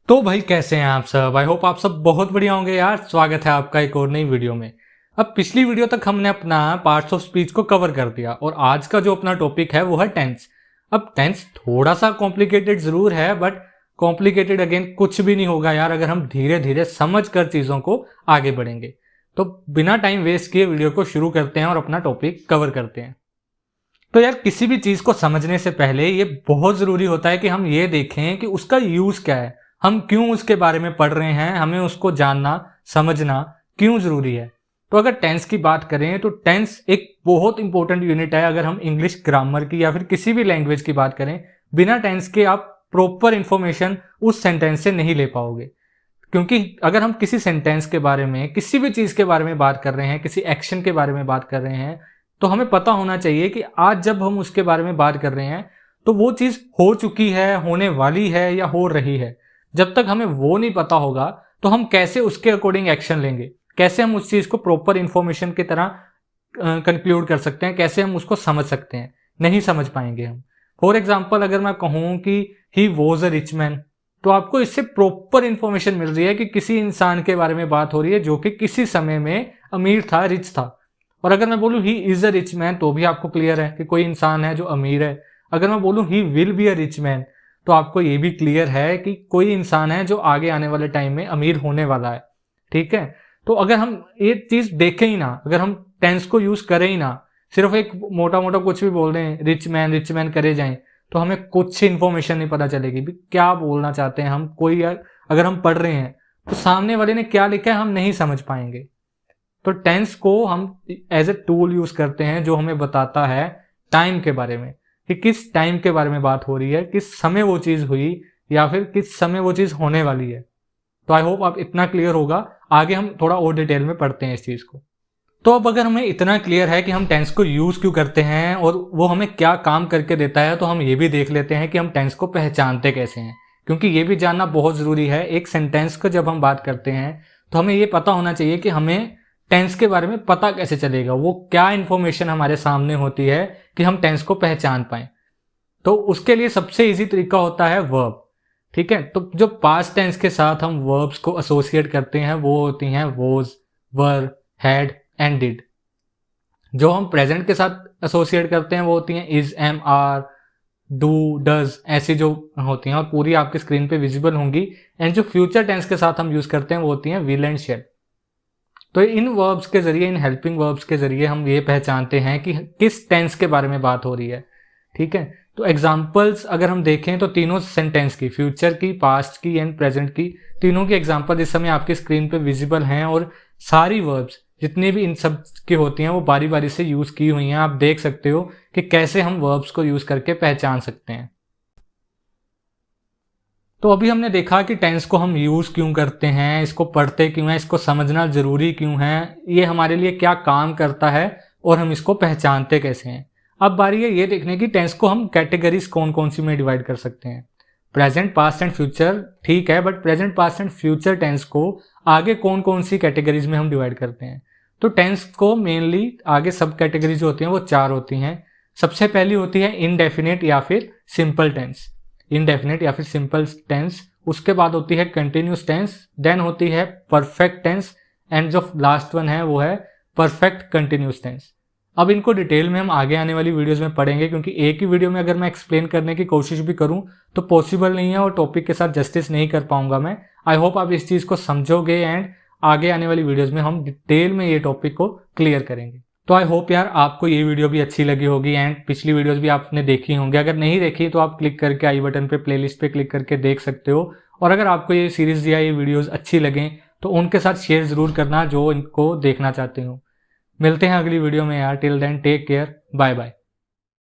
तो भाई कैसे हैं आप सब। आई होप आप सब बहुत बढ़िया होंगे यार। स्वागत है आपका एक और नई वीडियो में। अब पिछली वीडियो तक हमने अपना पार्ट्स ऑफ स्पीच को कवर कर दिया और आज का जो अपना टॉपिक है वो है टेंस। अब टेंस थोड़ा सा कॉम्प्लिकेटेड जरूर है बट कॉम्प्लिकेटेड अगेन कुछ भी नहीं होगा यार अगर हम धीरे धीरे समझ कर चीज़ों को आगे बढ़ेंगे। तो बिना टाइम वेस्ट किए वीडियो को शुरू करते हैं और अपना टॉपिक कवर करते हैं। तो यार किसी भी चीज़ को समझने से पहले ये बहुत ज़रूरी होता है कि हम ये देखें कि उसका यूज़ क्या है, हम क्यों उसके बारे में पढ़ रहे हैं, हमें उसको जानना समझना क्यों ज़रूरी है। तो अगर टेंस की बात करें तो टेंस एक बहुत इंपॉर्टेंट यूनिट है। अगर हम इंग्लिश ग्रामर की या फिर किसी भी लैंग्वेज की बात करें, बिना टेंस के आप प्रॉपर इंफॉर्मेशन उस सेंटेंस से नहीं ले पाओगे। क्योंकि अगर हम किसी सेंटेंस के बारे में, किसी भी चीज़ के बारे में बात कर रहे हैं, किसी एक्शन के बारे में बात कर रहे हैं, तो हमें पता होना चाहिए कि आज जब हम उसके बारे में बात कर रहे हैं तो वो चीज़ हो चुकी है, होने वाली है या हो रही है। जब तक हमें वो नहीं पता होगा तो हम कैसे उसके अकॉर्डिंग एक्शन लेंगे, कैसे हम उस चीज़ को प्रॉपर इंफॉर्मेशन की तरह कंक्लूड कर सकते हैं, कैसे हम उसको समझ सकते हैं, नहीं समझ पाएंगे हम। फॉर एग्जाम्पल अगर मैं कहूँ कि he was a rich man, तो आपको इससे प्रॉपर इंफॉर्मेशन मिल रही है कि किसी इंसान के बारे में बात हो रही है जो कि किसी समय में अमीर था, रिच था। और अगर मैं बोलूँ he is a rich man तो भी आपको क्लियर है कि कोई इंसान है जो अमीर है। अगर मैं बोलूँ he will be a rich man तो आपको ये भी क्लियर है कि कोई इंसान है जो आगे आने वाले टाइम में अमीर होने वाला है। ठीक है, तो अगर हम ये चीज देखें ही ना, अगर हम टेंस को यूज करें ही ना, सिर्फ एक मोटा मोटा कुछ भी बोल रहे हैं रिच मैन करे जाएं, तो हमें कुछ इंफॉर्मेशन नहीं पता चलेगी भी क्या बोलना चाहते हैं हम। कोई अगर हम पढ़ रहे हैं तो सामने वाले ने क्या लिखा है हम नहीं समझ पाएंगे। तो टेंस को हम एज ए टूल यूज करते हैं जो हमें बताता है टाइम के बारे में, कि किस टाइम के बारे में बात हो रही है, किस समय वो चीज हुई या फिर किस समय वो चीज होने वाली है। तो आई होप आप इतना क्लियर होगा। आगे हम थोड़ा और डिटेल में पढ़ते हैं इस चीज को। तो अब अगर हमें इतना क्लियर है कि हम टेंस को यूज क्यों करते हैं और वो हमें क्या काम करके देता है, तो हम ये भी देख लेते हैं कि हम टेंस को पहचानते कैसे हैं। क्योंकि ये भी जानना बहुत जरूरी है। एक सेंटेंस को जब हम बात करते हैं तो हमें ये पता होना चाहिए कि हमें टेंस के बारे में पता कैसे चलेगा, वो क्या इंफॉर्मेशन हमारे सामने होती है कि हम टेंस को पहचान पाए। तो उसके लिए सबसे इजी तरीका होता है वर्ब। ठीक है, तो जो पास्ट टेंस के साथ हम वर्ब्स को एसोसिएट करते हैं वो होती हैं was, were, had and did. जो हम प्रेजेंट के साथ एसोसिएट करते हैं वो होती हैं is, am, are, do, does, ऐसी जो होती हैं और पूरी आपकी स्क्रीन पे विजिबल होंगी। एंड जो फ्यूचर टेंस के साथ हम यूज करते हैं वो होती हैं विल एंड शैल। तो इन वर्ब्स के जरिए, इन हेल्पिंग वर्ब्स के जरिए हम ये पहचानते हैं कि किस टेंस के बारे में बात हो रही है। ठीक है, तो एग्जांपल्स अगर हम देखें तो तीनों सेंटेंस की, फ्यूचर की, पास्ट की एंड प्रेजेंट की, तीनों की एग्जांपल इस समय आपकी स्क्रीन पे विजिबल हैं। और सारी वर्ब्स जितनी भी इन सब की होती हैं वो बारी बारी से यूज की हुई हैं। आप देख सकते हो कि कैसे हम वर्ब्स को यूज करके पहचान सकते हैं। तो अभी हमने देखा कि टेंस को हम यूज क्यों करते हैं, इसको पढ़ते क्यों हैं, इसको समझना जरूरी क्यों है, ये हमारे लिए क्या काम करता है और हम इसको पहचानते कैसे हैं। अब बारी है ये देखने की टेंस को हम कैटेगरीज कौन कौन सी में डिवाइड कर सकते हैं। प्रेजेंट, पास्ट एंड फ्यूचर ठीक है, but present, past and future tense को आगे कौन कौन सी कैटेगरीज में हम डिवाइड करते हैं। तो टेंस को मेनली आगे सब कैटेगरीज होती हैं वो 4 होती हैं। सबसे पहली होती है इनडेफिनेट या फिर सिंपल टेंस, इनडेफिनेट या फिर सिंपल टेंस। उसके बाद होती है कंटिन्यूस टेंस, देन होती है परफेक्ट टेंस एंड जो लास्ट वन है वो है परफेक्ट कंटिन्यूस टेंस। अब इनको डिटेल में हम आगे आने वाली वीडियोस में पढ़ेंगे, क्योंकि एक ही वीडियो में अगर मैं एक्सप्लेन करने की कोशिश भी करूं तो पॉसिबल नहीं है और टॉपिक के साथ जस्टिस नहीं कर पाऊंगा मैं। आई होप आप इस चीज़ को समझोगे एंड आगे आने वाली वीडियोज में हम डिटेल में ये टॉपिक को क्लियर करेंगे। तो आई होप यार आपको ये वीडियो भी अच्छी लगी होगी एंड पिछली वीडियोस भी आपने देखी होंगी। अगर नहीं देखी तो आप क्लिक करके आई बटन पे प्लेलिस्ट पे क्लिक करके देख सकते हो। और अगर आपको ये सीरीज या ये वीडियोस अच्छी लगें तो उनके साथ शेयर ज़रूर करना जो इनको देखना चाहते हो। मिलते हैं अगली वीडियो में यार। Till then take care, bye bye.